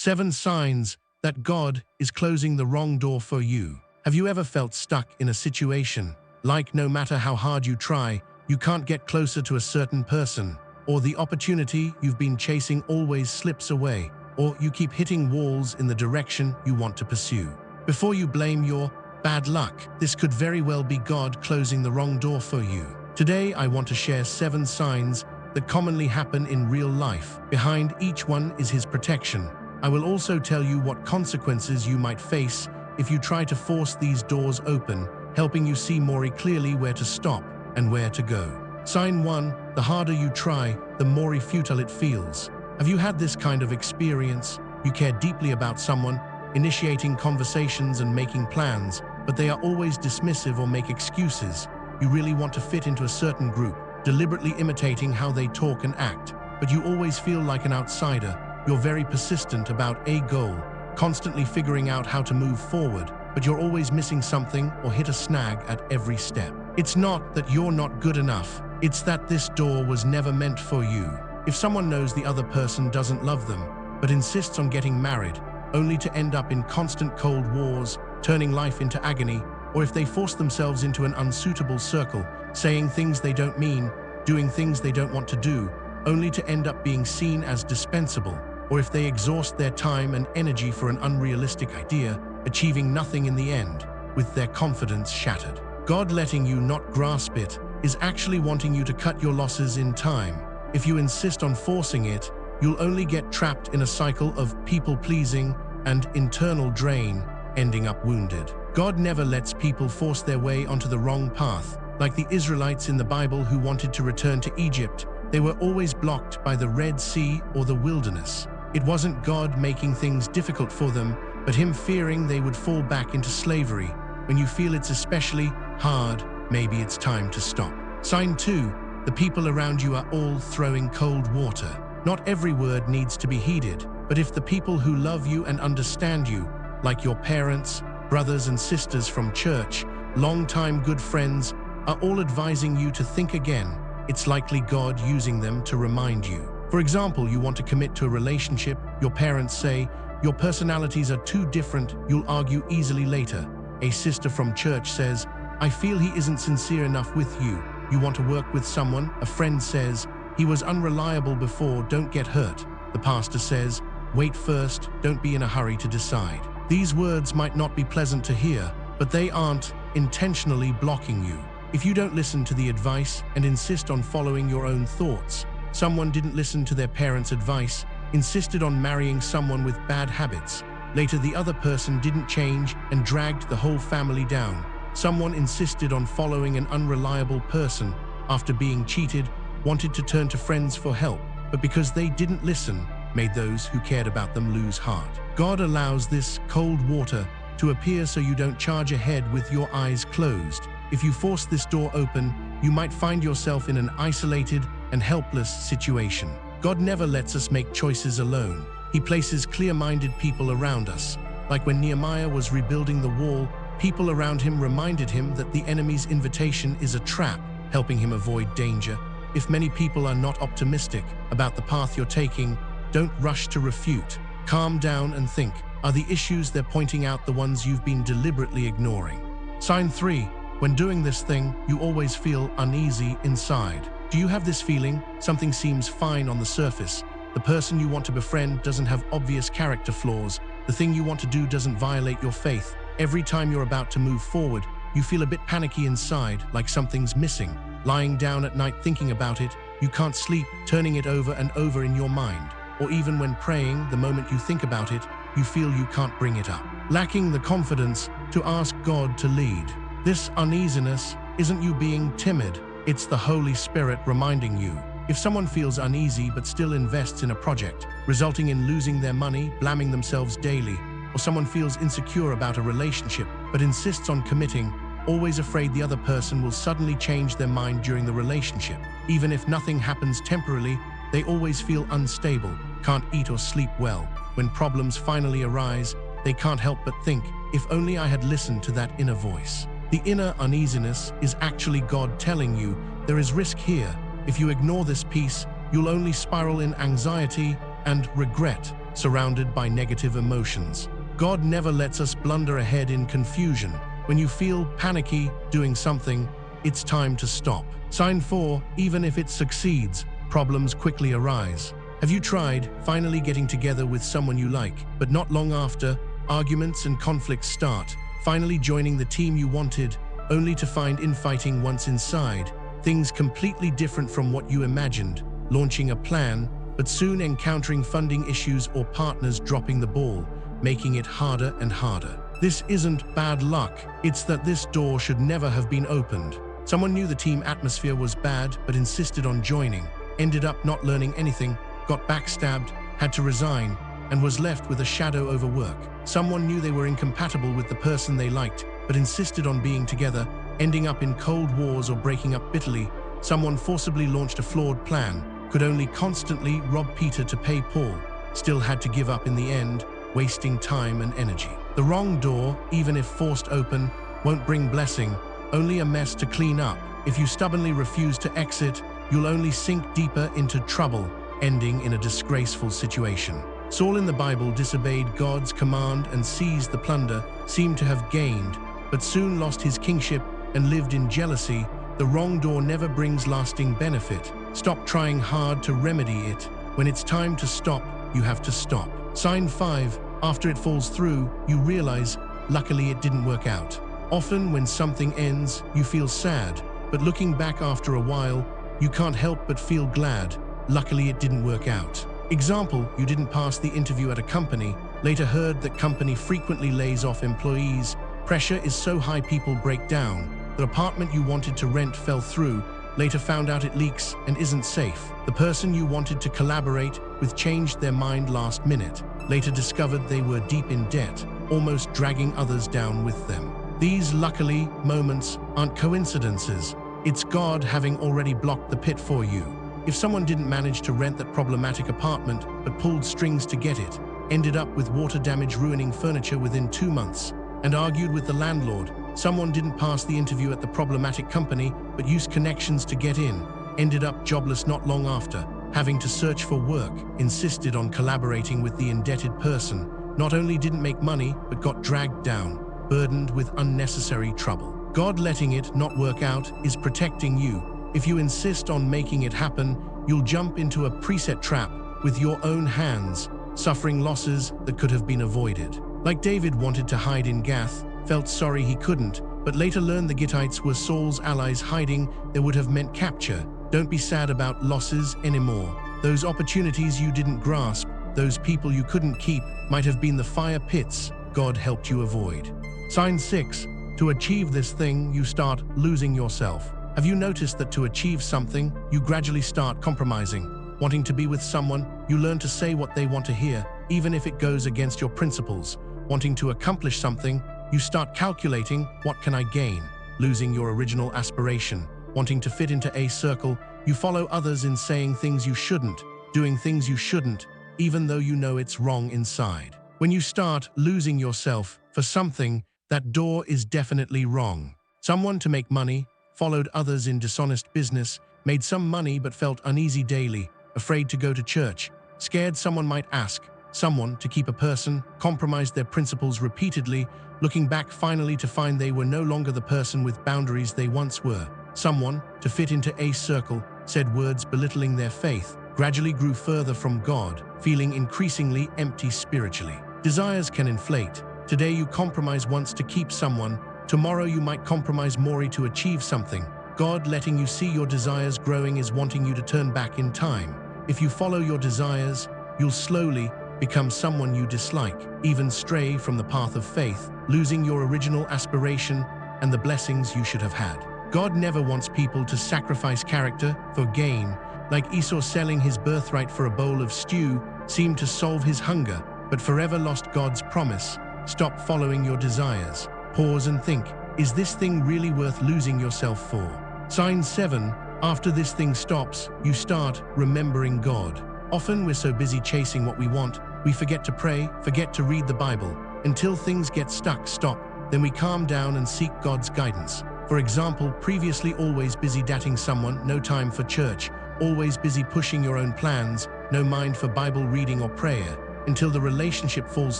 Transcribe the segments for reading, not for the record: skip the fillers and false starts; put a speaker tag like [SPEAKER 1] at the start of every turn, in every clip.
[SPEAKER 1] 7 signs that God is closing the wrong door for you. Have you ever felt stuck in a situation, like no matter how hard you try, you can't get closer to a certain person, or the opportunity you've been chasing always slips away, or you keep hitting walls in the direction you want to pursue? Before you blame your bad luck, this could very well be God closing the wrong door for you. Today, I want to share 7 signs that commonly happen in real life. Behind each one is His protection. I will also tell you what consequences you might face if you try to force these doors open, helping you see more clearly where to stop and where to go. Sign 1. The harder you try, the more futile it feels. Have you had this kind of experience? You care deeply about someone, initiating conversations and making plans, but they are always dismissive or make excuses. You really want to fit into a certain group, deliberately imitating how they talk and act, but you always feel like an outsider. You're very persistent about a goal, constantly figuring out how to move forward, but you're always missing something or hit a snag at every step. It's not that you're not good enough, it's that this door was never meant for you. If someone knows the other person doesn't love them, but insists on getting married, only to end up in constant cold wars, turning life into agony, or if they force themselves into an unsuitable circle, saying things they don't mean, doing things they don't want to do, only to end up being seen as dispensable, or if they exhaust their time and energy for an unrealistic idea, achieving nothing in the end, with their confidence shattered. God letting you not grasp it is actually wanting you to cut your losses in time. If you insist on forcing it, you'll only get trapped in a cycle of people-pleasing and internal drain, ending up wounded. God never lets people force their way onto the wrong path. Like the Israelites in the Bible who wanted to return to Egypt, they were always blocked by the Red Sea or the wilderness. It wasn't God making things difficult for them, but Him fearing they would fall back into slavery. When you feel it's especially hard, maybe it's time to stop. Sign 2. The people around you are all throwing cold water. Not every word needs to be heeded, but if the people who love you and understand you, like your parents, brothers and sisters from church, long-time good friends, are all advising you to think again, it's likely God using them to remind you. For example, you want to commit to a relationship, your parents say, your personalities are too different, you'll argue easily later. A sister from church says, I feel he isn't sincere enough with you. You want to work with someone, a friend says, he was unreliable before, don't get hurt. The pastor says, wait first, don't be in a hurry to decide. These words might not be pleasant to hear, but they aren't intentionally blocking you. If you don't listen to the advice and insist on following your own thoughts, someone didn't listen to their parents' advice, insisted on marrying someone with bad habits. Later, the other person didn't change and dragged the whole family down. Someone insisted on following an unreliable person after being cheated, wanted to turn to friends for help, but because they didn't listen, made those who cared about them lose heart. God allows this cold water to appear so you don't charge ahead with your eyes closed. If you force this door open, you might find yourself in an isolated and helpless situation. God never lets us make choices alone. He places clear-minded people around us. Like when Nehemiah was rebuilding the wall, people around him reminded him that the enemy's invitation is a trap, helping him avoid danger. If many people are not optimistic about the path you're taking, don't rush to refute. Calm down and think, are the issues they're pointing out the ones you've been deliberately ignoring? Sign 3. When doing this thing, you always feel uneasy inside. Do you have this feeling? Something seems fine on the surface. The person you want to befriend doesn't have obvious character flaws. The thing you want to do doesn't violate your faith. Every time you're about to move forward, you feel a bit panicky inside, like something's missing. Lying down at night thinking about it, you can't sleep, turning it over and over in your mind. Or even when praying, the moment you think about it, you feel you can't bring it up. Lacking the confidence to ask God to lead. This uneasiness isn't you being timid, it's the Holy Spirit reminding you. If someone feels uneasy but still invests in a project, resulting in losing their money, blaming themselves daily, or someone feels insecure about a relationship but insists on committing, always afraid the other person will suddenly change their mind during the relationship. Even if nothing happens temporarily, they always feel unstable, can't eat or sleep well. When problems finally arise, they can't help but think, if only I had listened to that inner voice. The inner uneasiness is actually God telling you, there is risk here. If you ignore this piece, you'll only spiral in anxiety and regret. surrounded by negative emotions. God never lets us blunder ahead in confusion. When you feel panicky doing something, it's time to stop. Sign 4, even if it succeeds, problems quickly arise. Have you tried finally getting together with someone you like, but not long after, arguments and conflicts start? Finally joining the team you wanted, only to find infighting once inside, things completely different from what you imagined, launching a plan, but soon encountering funding issues or partners dropping the ball, making it harder and harder. This isn't bad luck, it's that this door should never have been opened. Someone knew the team atmosphere was bad but insisted on joining, ended up not learning anything, got backstabbed, had to resign, and was left with a shadow over work. Someone knew they were incompatible with the person they liked, but insisted on being together, ending up in cold wars or breaking up bitterly. Someone forcibly launched a flawed plan, could only constantly rob Peter to pay Paul, still had to give up in the end, wasting time and energy. The wrong door, even if forced open, won't bring blessing, only a mess to clean up. If you stubbornly refuse to exit, you'll only sink deeper into trouble, ending in a disgraceful situation. Saul in the Bible disobeyed God's command and seized the plunder, seemed to have gained, but soon lost his kingship and lived in jealousy. The wrong door never brings lasting benefit. Stop trying hard to remedy it. When it's time to stop, you have to stop. Sign 5, after it falls through, you realize, luckily it didn't work out. Often when something ends, you feel sad, but looking back after a while, you can't help but feel glad. Luckily it didn't work out. Example, you didn't pass the interview at a company, later heard that company frequently lays off employees. Pressure is so high people break down. The apartment you wanted to rent fell through, later found out it leaks and isn't safe. The person you wanted to collaborate with changed their mind last minute, later discovered they were deep in debt, almost dragging others down with them. These luckily moments aren't coincidences. It's God having already blocked the pit for you. If someone didn't manage to rent that problematic apartment but pulled strings to get it, ended up with water damage ruining furniture within 2 months, and argued with the landlord, someone didn't pass the interview at the problematic company but used connections to get in, ended up jobless not long after, having to search for work, insisted on collaborating with the indebted person, not only didn't make money but got dragged down, burdened with unnecessary trouble. God letting it not work out is protecting you. If you insist on making it happen, you'll jump into a preset trap with your own hands, suffering losses that could have been avoided. Like David wanted to hide in Gath, felt sorry he couldn't, but later learned the Gittites were Saul's allies hiding that would have meant capture. Don't be sad about losses anymore. Those opportunities you didn't grasp, those people you couldn't keep, might have been the fire pits God helped you avoid. Sign 6. To achieve this thing, you start losing yourself. Have you noticed that to achieve something, you gradually start compromising? Wanting to be with someone, you learn to say what they want to hear, even if it goes against your principles. Wanting to accomplish something, you start calculating, what can I gain? Losing your original aspiration. Wanting to fit into a circle, you follow others in saying things you shouldn't, doing things you shouldn't, even though you know it's wrong inside. When you start losing yourself for something, that door is definitely wrong. Someone to make money, followed others in dishonest business, made some money but felt uneasy daily, afraid to go to church, scared someone might ask, someone to keep a person, compromised their principles repeatedly, looking back finally to find they were no longer the person with boundaries they once were. Someone, to fit into a circle, said words belittling their faith, gradually grew further from God, feeling increasingly empty spiritually. Desires can inflate. Today you compromise once to keep someone, tomorrow you might compromise more to achieve something. God letting you see your desires growing is wanting you to turn back in time. If you follow your desires, you'll slowly become someone you dislike, even stray from the path of faith, losing your original aspiration and the blessings you should have had. God never wants people to sacrifice character for gain. Like Esau selling his birthright for a bowl of stew seemed to solve his hunger, but forever lost God's promise. Stop following your desires. Pause and think, is this thing really worth losing yourself for? Sign 7. After this thing stops, you start remembering God. Often we're so busy chasing what we want, we forget to pray, forget to read the Bible. Until things get stuck, stop. Then we calm down and seek God's guidance. For example, previously always busy dating someone, no time for church. Always busy pushing your own plans, no mind for Bible reading or prayer. until the relationship falls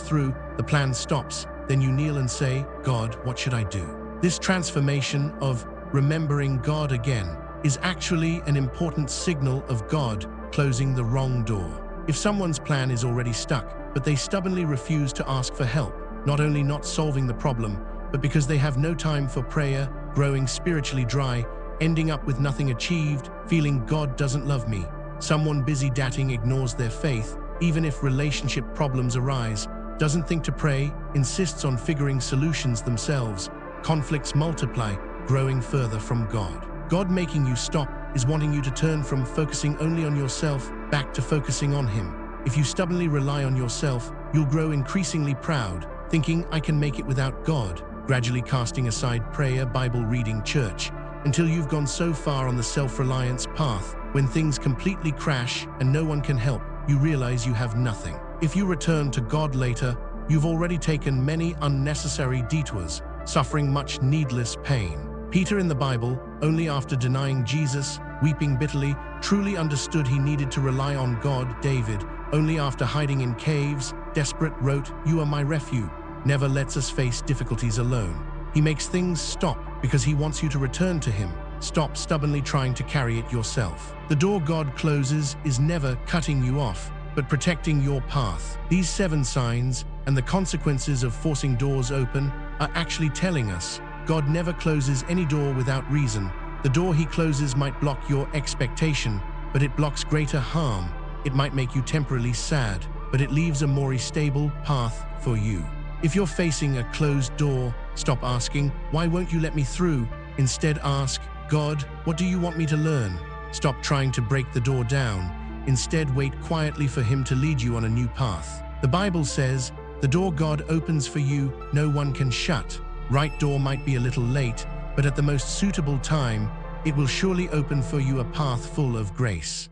[SPEAKER 1] through, the plan stops. Then you kneel and say, God, what should I do? This transformation of remembering God again is actually an important signal of God closing the wrong door. If someone's plan is already stuck, but they stubbornly refuse to ask for help, not only not solving the problem, but because they have no time for prayer, growing spiritually dry, ending up with nothing achieved, feeling God doesn't love me. Someone busy dating ignores their faith, even if relationship problems arise, doesn't think to pray, insists on figuring solutions themselves. Conflicts multiply, growing further from God. God making you stop is wanting you to turn from focusing only on yourself back to focusing on Him. If you stubbornly rely on yourself, you'll grow increasingly proud, thinking I can make it without God, gradually casting aside prayer, Bible reading, church, until you've gone so far on the self-reliance path, when things completely crash and no one can help, you realize you have nothing. If you return to God later, you've already taken many unnecessary detours, suffering much needless pain. Peter in the Bible, only after denying Jesus, weeping bitterly, truly understood he needed to rely on God. David, only after hiding in caves, desperate, wrote, "You are my refuge," never lets us face difficulties alone. He makes things stop because he wants you to return to him. Stop stubbornly trying to carry it yourself. The door God closes is never cutting you off, but protecting your path. These 7 signs and the consequences of forcing doors open are actually telling us God never closes any door without reason. The door He closes might block your expectation, but it blocks greater harm. It might make you temporarily sad, but it leaves a more stable path for you. If you're facing a closed door, stop asking, "Why won't you let me through?" Instead ask, "God, what do you want me to learn?" Stop trying to break the door down. Instead, wait quietly for Him to lead you on a new path. The Bible says, "The door God opens for you, no one can shut." Right door might be a little late, but at the most suitable time, it will surely open for you a path full of grace.